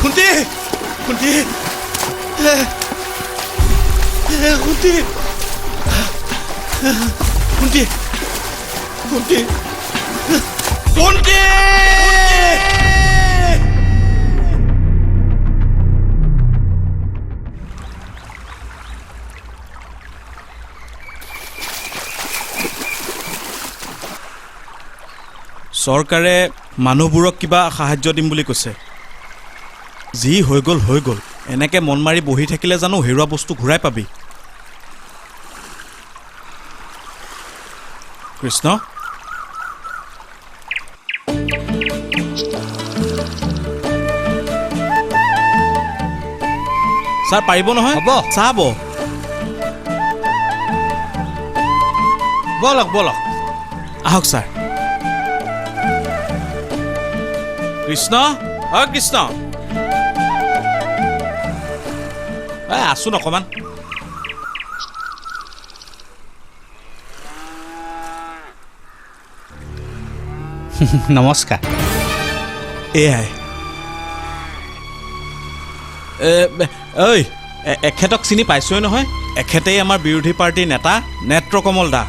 খুন্তি খুন্তি খুন্তি খুন্তি খুন্তি খুন্তি খুন্তি চৰকাৰে মানুহবোৰক কিবা সাহায্য দিম বুলি কৈছে যি হৈ গ'ল এনেকে মন মাৰি বহি থাকিলে জানো হেৰুৱা বস্তু ঘূৰাই পাবি কৃষ্ণ ছাৰ পাৰিব নহয় হ'ব চাব বলক আহক ছাৰ কৃষ্ণ হয় কৃষ্ণ আছোন অকমান নমস্কাৰ এয়াই ঐ এখেতক চিনি পাইছোৱে নহয় এখেতেই আমাৰ বিৰোধী পাৰ্টীৰ নেতা নেত্ৰকমল দা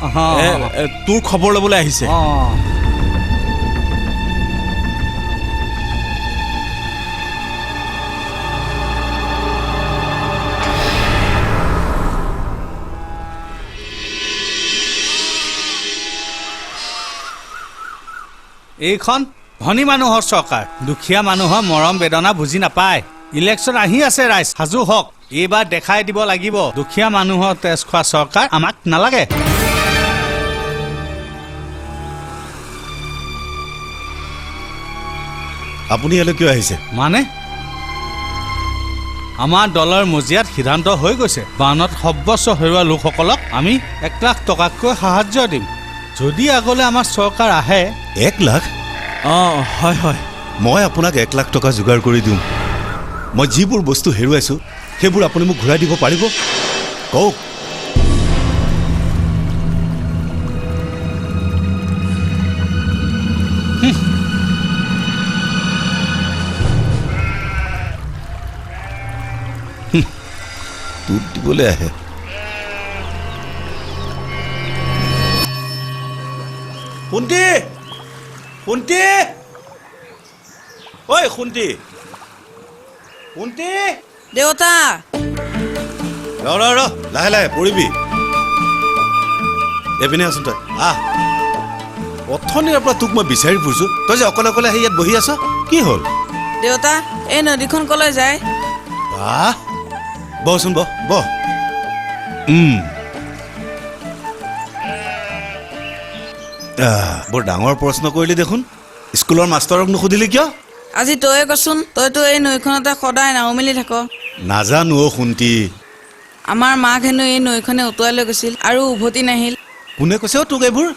তোৰ খবৰ ল'বলৈ আহিছে এইখন ধনী মানুহৰ চৰকাৰ দুখীয়া মানুহৰ মৰম বেদনা বুজি নাপায় ইলেকশ্যন আহি আছে ৰাইজ সাজু হওক এইবাৰ দেখাই দিব লাগিব দুখীয়া মানুহৰ তেজ খোৱা চৰকাৰ আমাক নালাগে আপুনি ইয়ালৈ কিয় আহিছে মানে আমাৰ দলৰ মজিয়াত সিদ্ধান্ত হৈ গৈছে বানত সৰ্বস্ব হেৰুওৱা লোকসকলক আমি 1 লাখ টকাকৈ সাহায্য দিম যদি আগলৈ আমাৰ চৰকাৰ আহে 1 লাখ হয় হয় মই আপোনাক 1 লাখ টকা যোগাৰ কৰি দিম মই যিবোৰ বস্তু হেৰুৱাইছোঁ সেইবোৰ আপুনি মোক ঘূৰাই দিব পাৰিব কওক তোক দিবলৈ আহে শুন্তি শুন্তি ঐ শুন্তি শুন্তি দেউতা ৰ লাহে লাহে পৰিবি এপিনে আছোন তই আহ অথনিৰ পৰা তোক মই বিচাৰি ফুৰিছোঁ তই যে অকলে অকলে আহি ইয়াত বহি আছ কি হ'ল দেউতা এই নদীখন কলৈ যায় বাহ বহচোন বহ বৰ ডাঙৰ প্ৰশ্ন কৰিলি দেখোন স্কুলৰ মাষ্টৰক নুসুধিলি কিয় আজি তয়ে কচোন তইতো এই নৈখনতে সদায় নাও মেলি থাক নাজানো অ শুন্তি আমাৰ মাক হেনো এই নৈখনে উটুৱাই লৈ গৈছিল আৰু উভতি নাহিল কোনে কৈছে তোক এইবোৰ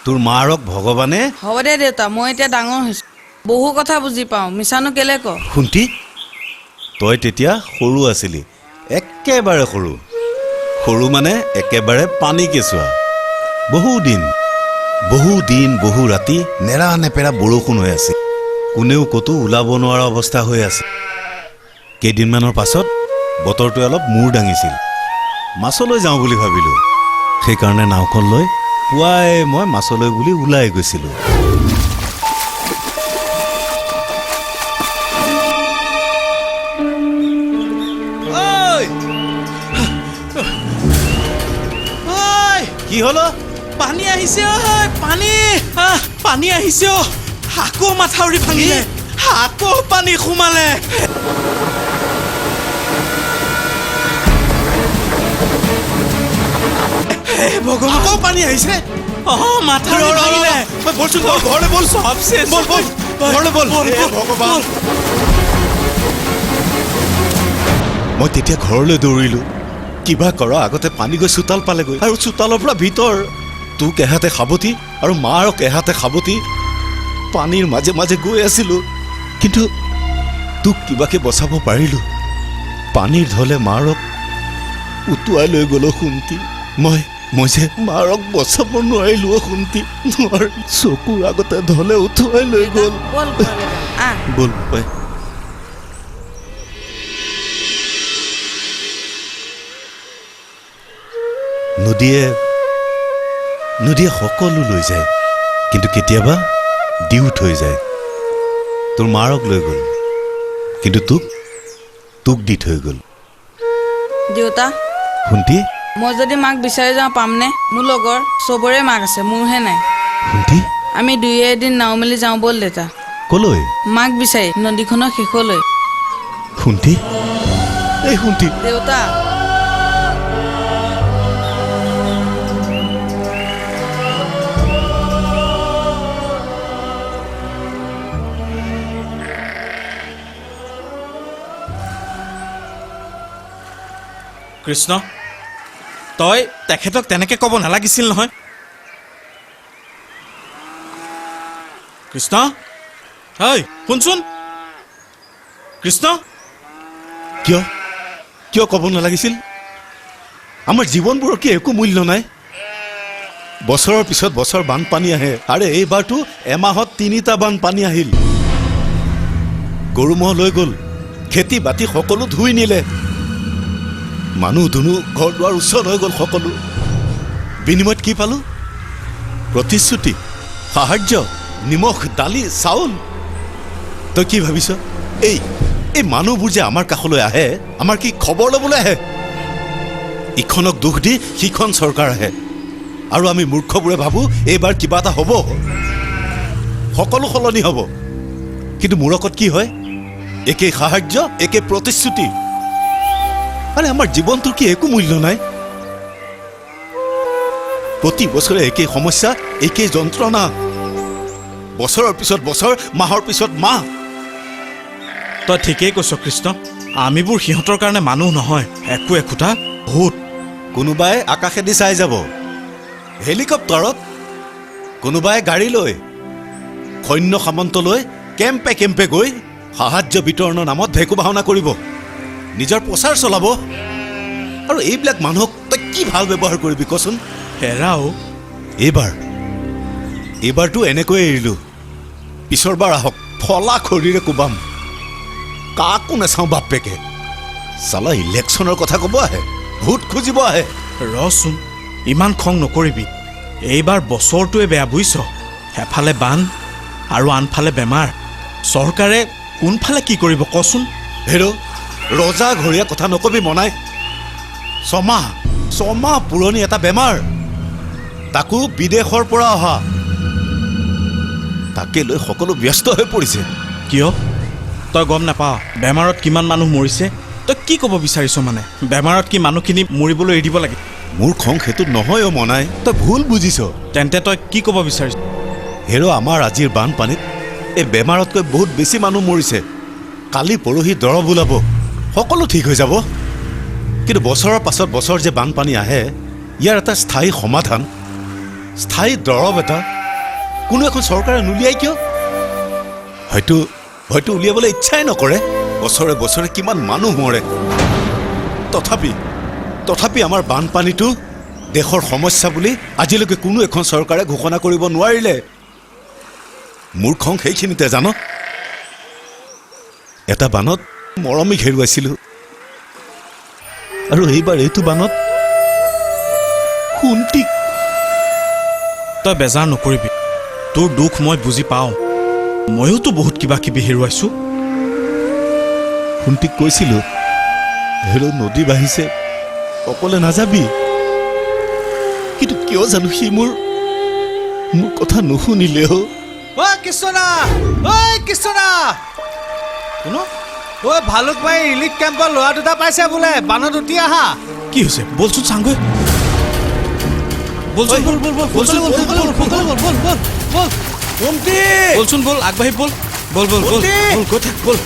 তোৰ মাৰক ভগৱানে হ'ব দে দেউতা মই এতিয়া ডাঙৰ হৈছোঁ বহু কথা বুজি পাওঁ মিছানো কেলে ক শুন্তি তই তেতিয়া সৰু আছিলি একেবাৰে সৰু মানে একেবাৰে পানী কেঁচুৱা বহু দিন বহু ৰাতি নেৰা নেপেৰা বৰষুণ হৈ আছে কোনেও ক'তো ওলাব নোৱাৰা অৱস্থা হৈ আছে কেইদিনমানৰ পাছত বতৰটোৱে অলপ মূৰ দাঙিছিল মাছলৈ যাওঁ বুলি ভাবিলোঁ সেইকাৰণে নাওখন লৈ পুৱাই মই মাছলৈ বুলি ওলাই গৈছিলোঁ কি হলো পানী আহিছে পানী আহিছে আকৌ মাথাউৰি ভাঙিলে আকৌ পানী সোমালে ভগৱান আকৌ পানী আহিছে মাথাউৰি ভাঙিলে বলচোন ঘৰলৈ বল সব শেষ ঘৰলৈ বল ভগৱান মই তেতিয়া ঘৰলৈ দৌৰিলোঁ কিবা কৰ আগতে পানী গৈ চোতাল পালেগৈ আৰু চোতালৰ পৰা ভিতৰ তোক এহাতে সাৱটি আৰু মাৰক এহাতে সাৱটি পানীৰ মাজে মাজে গৈ আছিলোঁ কিন্তু তোক কিবাকে বচাব পাৰিলোঁ পানীৰ ঢলে মাৰক উটুৱাই লৈ গ'লো শুন্তি মই যে মাৰক বচাব নোৱাৰিলোঁ শুন্তি নোৱাৰি চকুৰ আগতে ধলে উঠুৱাই লৈ গ'ল বল ঘৰলৈ যাওঁ। আহ ব'ল পাই নদীয়ে সকলো লৈ যায় কিন্তু কেতিয়াবা দিও থৈ যায় তোৰ মাৰক লৈ গ'ল কিন্তু তোক দি থৈ গ'ল দেউতা শুন্তি মই যদি মাক বিচাৰি যাওঁ পামনে মোৰ লগৰ চবৰে মাক আছে মোৰহে নাই শুন্তি আমি দুয়ে এদিন নাও মেলি যাওঁ ব'ল দেউতা কলৈ মাক বিচাৰি নদীখনৰ শেষলৈ শুন্তি এই শুন্তি দেউতা কৃষ্ণ তই তেখেতক তেনেকে ক'ব নালাগিছিল নহয় কৃষ্ণ হয় শুনচোন কৃষ্ণ কিয় ক'ব নালাগিছিল আমাৰ জীৱনবোৰৰ কি একো মূল্য নাই বছৰৰ পিছত বছৰ বানপানী আহে আৰে এইবাৰতো এমাহত 3টা বানপানী আহিল গৰু ম'হ লৈ গ'ল খেতি বাতি সকলো ধুই নিলে মানুহ ধুনু ঘৰ দুৱাৰ ওচৰত হৈ গ'ল সকলো বিনিময়ত কি পালোঁ প্ৰতিশ্ৰুতি সাহাৰ্য নিমখ দালি চাউল তই কি ভাবিছ এই মানুহবোৰ যে আমাৰ কাষলৈ আহে আমাৰ কি খবৰ ল'বলৈ আহে ইখনক দুখ দি সিখন চৰকাৰ আহে আৰু আমি মূৰ্খবোৰে ভাবোঁ এইবাৰ কিবা এটা হ'ব সকলো সলনি হ'ব কিন্তু মূৰকত কি হয় একেই সাহাৰ্য একেই প্ৰতিশ্ৰুতি আৰে আমাৰ জীৱনটোৰ কি একো মূল্য নাই প্ৰতি বছৰে একেই সমস্যা একেই যন্ত্ৰণা বছৰৰ পিছত বছৰ মাহৰ পিছত মাহ তই ঠিকেই কৈছ কৃষ্ণ আমিবোৰ সিহঁতৰ কাৰণে মানুহ নহয় একো একোটা ভূত কোনোবাই আকাশেদি চাই যাব হেলিকপ্টাৰত কোনোবাই গাড়ী লৈ সৈন্য সামন্ত লৈ কেম্পে কেম্পে গৈ সাহায্য বিতৰণৰ নামত ভেকু বাহনা কৰিব নিজৰ প্ৰচাৰ চলাব আৰু এইবিলাক মানুহক তই কি ভাল ব্যৱহাৰ কৰিবি কচোন হেৰাও এইবাৰতো এনেকৈ এৰিলোঁ পিছৰবাৰ আহক ফলা খৰিৰে কোবাম কাকো নাচাওঁ বাপেকে চালা ইলেকশ্যনৰ কথা ক'ব আহে ভোট খুজিব আহে ৰচোন ইমান খং নকৰিবি এইবাৰ বছৰটোৱে বেয়া বুজিছ এফালে বান আৰু আনফালে বেমাৰ চৰকাৰে কোনফালে কি কৰিব কচোন হেৰ ৰজা ঘৰীয়া কথা নকবি মনাই ছমাহ পুৰণি এটা বেমাৰ তাকো বিদেশৰ পৰা অহা তাকে লৈ সকলো ব্যস্ত হৈ পৰিছে কিয় তই গম নাপাৱ বেমাৰত কিমান মানুহ মৰিছে তই কি ক'ব বিচাৰিছ মানে বেমাৰত কি মানুহখিনি মৰিবলৈ এৰি দিব লাগে মোৰ খং সেইটোত নহয় মনাই তই ভুল বুজিছ তেন্তে তই কি ক'ব বিচাৰিছ হেৰ আমাৰ আজিৰ বানপানীত এই বেমাৰতকৈ বহুত বেছি মানুহ মৰিছে কালি পৰহি দৰৱ ওলাব সকলো ঠিক হৈ যাব কিন্তু বছৰৰ পাছত বছৰ যে বানপানী আহে ইয়াৰ এটা স্থায়ী সমাধান স্থায়ী দৰৱ এটা কোনো এখন চৰকাৰে নুলিয়াই কিয় হয়তো উলিয়াবলৈ ইচ্ছাই নকৰে বছৰে বছৰে কিমান মানুহ মৰে তথাপি আমাৰ বানপানীটো দেশৰ সমস্যা বুলি আজিলৈকে কোনো এখন চৰকাৰে ঘোষণা কৰিব নোৱাৰিলে মোৰ খং সেইখিনিতে জান এটা বানত মৰমীক হেৰুৱাইছিলোঁ আৰু এইবাৰ এইটো বানত শুন্তিক তই বেজাৰ নকৰিবি তোৰ দুখ মই বুজি পাওঁ ময়োতো বহুত কিবা কিবি হেৰুৱাইছোঁ শুন্তিক কৈছিলোঁ হেৰ নদী বাঢ়িছে অকলে নাযাবি কিন্তু কিয় জানো সি মোৰ কথা নুশুনিলে ঐ কৃষ্ণা শুনো ঐ ভালুকবাৰী ৰিলিফ কেম্পৰ ল'ৰা দুটা পাইছে বোলে বানত উঠি আহা কি হৈছে বলচোন চাংগৈ বলচোন বল আগবাঢ়ি বল গৈ থাক বল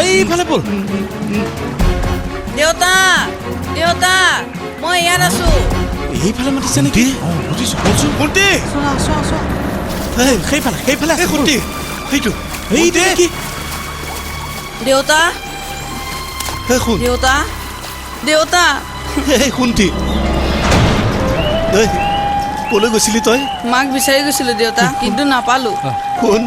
এইফালে বল দেউতা মই ইয়াত আছো এইফালে মাতিছে নেকি বুজিছো বলচোন শুন্তি সেইফালে শুন্তি সেইটো এই দে কি দেউতা হে শুন দেউতা দেউতা হে শুনটি ক'লৈ গৈছিলি তই মাক বিচাৰি গৈছিলো দেউতা কিন্তু নাপালো শুন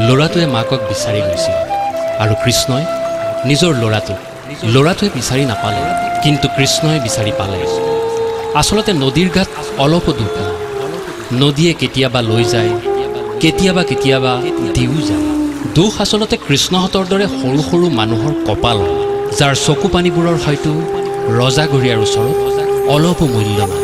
ল'ৰাটোৱে মাকক বিচাৰি গৈছিল আৰু কৃষ্ণই নিজৰ ল'ৰাটোৱে বিচাৰি নাপালে কিন্তু কৃষ্ণই বিচাৰি পালে আচলতে নদীৰ গাত অলপো দুখ নাই নদীয়ে কেতিয়াবা লৈ যায় কেতিয়াবা দিও যায় দুখ আচলতে কৃষ্ণহঁতৰ দৰে সৰু সৰু মানুহৰ কপাল যাৰ চকু পানীবোৰৰ হয়তো ৰজাঘৰীয়াৰ ওচৰত অলপো মূল্য নাই